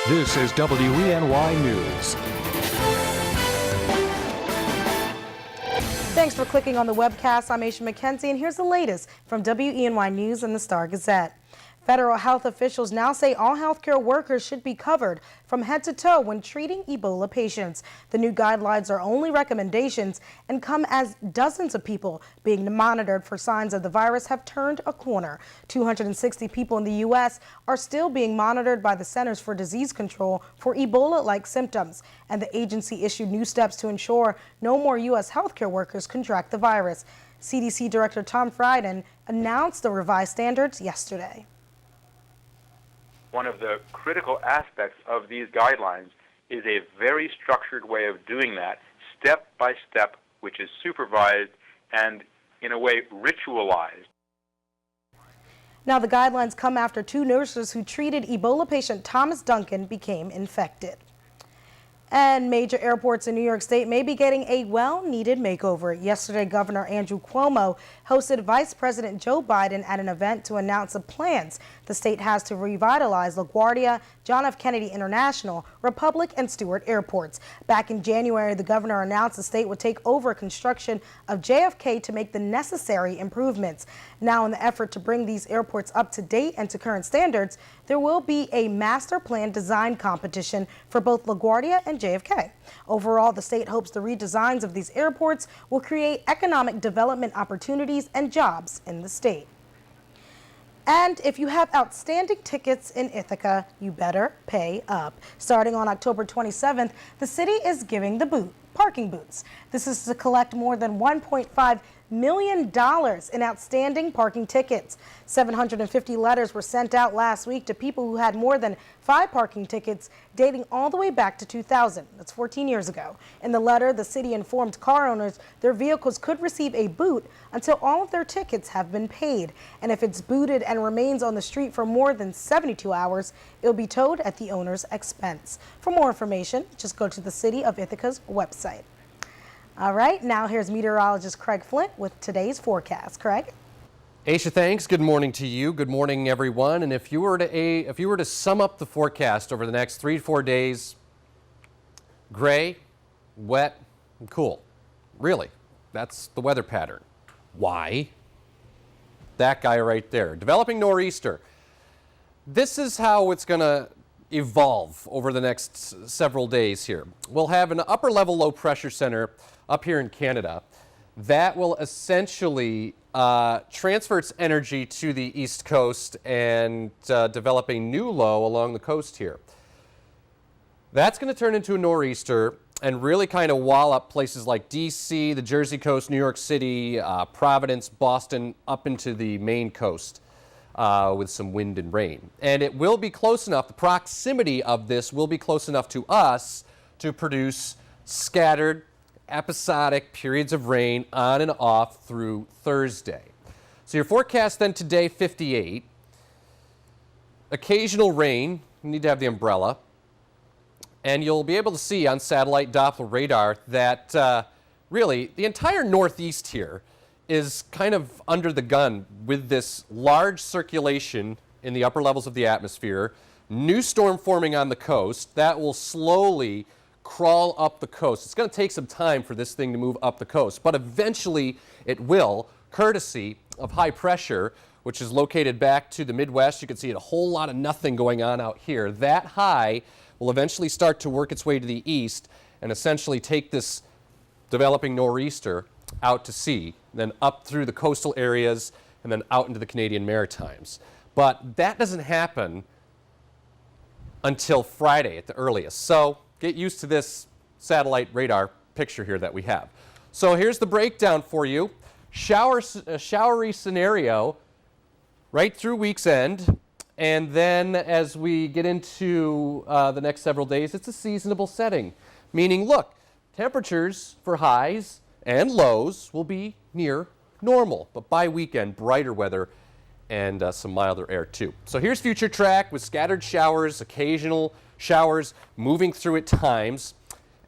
This is WENY News. Thanks for clicking on the webcast. I'm Aisha McKenzie, and here's the latest from WENY News and the Star Gazette. Federal health officials now say all healthcare workers should be covered from head to toe when treating Ebola patients. The new guidelines are only recommendations and come as dozens of people being monitored for signs of the virus have turned a corner. 260 people in the U.S. are still being monitored by the Centers for Disease Control for Ebola-like symptoms, and the agency issued new steps to ensure no more U.S. healthcare workers contract the virus. CDC Director Tom Frieden announced the revised standards yesterday. One of the critical aspects of these guidelines is a very structured way of doing that, step by step, which is supervised and, in a way, ritualized. Now, the guidelines come after two nurses who treated Ebola patient Thomas Duncan became infected. And major airports in New York State may be getting a well-needed makeover. Yesterday, Governor Andrew Cuomo hosted Vice President Joe Biden at an event to announce the plans the state has to revitalize LaGuardia, John F. Kennedy International, Republic, and Stewart airports. Back in January, the governor announced the state would take over construction of JFK to make the necessary improvements. Now, in the effort to bring these airports up to date and to current standards, there will be a master plan design competition for both LaGuardia and JFK. Overall, the state hopes the redesigns of these airports will create economic development opportunities and jobs in the state. And if you have outstanding tickets in Ithaca, you better pay up. Starting on October 27th, the city is giving the parking boots. This is to collect more than $1.5 million in outstanding parking tickets. 750 letters were sent out last week to people who had more than 5 parking tickets dating all the way back to 2000. That's 14 years ago. In the letter, the city informed car owners their vehicles could receive a boot until all of their tickets have been paid. And if it's booted and remains on the street for more than 72 hours, it'll be towed at the owner's expense. For more information, just go to the City of Ithaca's website. All right, now here's meteorologist Craig Flint with today's forecast. Craig? Aisha, thanks. Good morning to you. Good morning, everyone. And if you were to sum up the forecast over the next 3 to 4 days, gray, wet, and cool. Really, that's the weather pattern. Why? That guy right there. Developing nor'easter. This is how it's going to evolve over the next several days here. We'll have an upper level low pressure center up here in Canada that will essentially transfer its energy to the east coast and develop a new low along the coast here. That's going to turn into a nor'easter and really kind of wallop places like DC, the Jersey coast, New York City, Providence, Boston, up into the Maine coast. With some wind and rain. And it will be close enough, the proximity of this will be close enough to us to produce scattered, episodic periods of rain on and off through Thursday. So your forecast then today, 58. Occasional rain, you need to have the umbrella. And you'll be able to see on satellite Doppler radar that really the entire northeast here is kind of under the gun with this large circulation in the upper levels of the atmosphere, new storm forming on the coast that will slowly crawl up the coast. It's going to take some time for this thing to move up the coast, but eventually it will, courtesy of high pressure, which is located back to the Midwest. You can see a whole lot of nothing going on out here. That high will eventually start to work its way to the east and essentially take this developing nor'easter out to sea, then up through the coastal areas, and then out into the Canadian Maritimes. But that doesn't happen until Friday at the earliest. So get used to this satellite radar picture here that we have. So here's the breakdown for you. Showery scenario right through week's end. And then as we get into the next several days, it's a seasonable setting. Meaning, look, temperatures for highs and lows will be near normal, but by weekend, brighter weather and some milder air too. So here's future track with scattered showers, occasional showers moving through at times.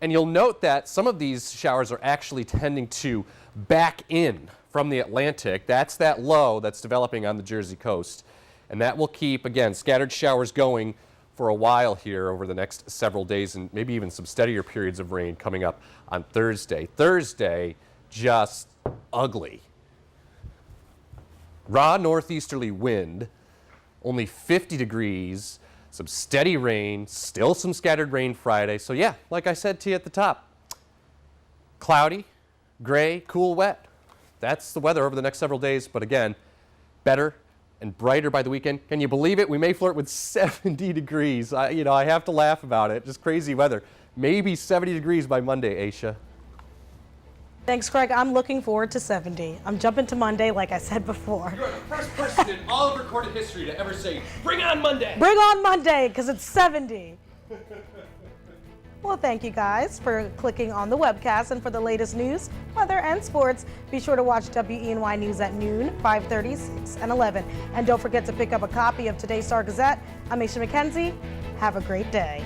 And you'll note that some of these showers are actually tending to back in from the Atlantic. That's that low that's developing on the Jersey coast. And that will keep, again, scattered showers going for a while here over the next several days, and maybe even some steadier periods of rain coming up on Thursday. Thursday, just ugly. Raw northeasterly wind, only 50 degrees, some steady rain, still some scattered rain Friday. So yeah, like I said to you at the top, cloudy, gray, cool, wet. That's the weather over the next several days, but again, better and brighter by the weekend. Can you believe it? We may flirt with 70 degrees. I have to laugh about it. Just crazy weather. Maybe 70 degrees by Monday, Aisha. Thanks, Craig. I'm looking forward to 70. I'm jumping to Monday, like I said before. You're the first person in all of recorded history to ever say, bring on Monday! Bring on Monday, because it's 70. Well, thank you guys for clicking on the webcast, and for the latest news, weather, and sports, be sure to watch WENY News at noon, 5:30, 6, and 11. And don't forget to pick up a copy of today's Star Gazette. I'm Aisha McKenzie. Have a great day.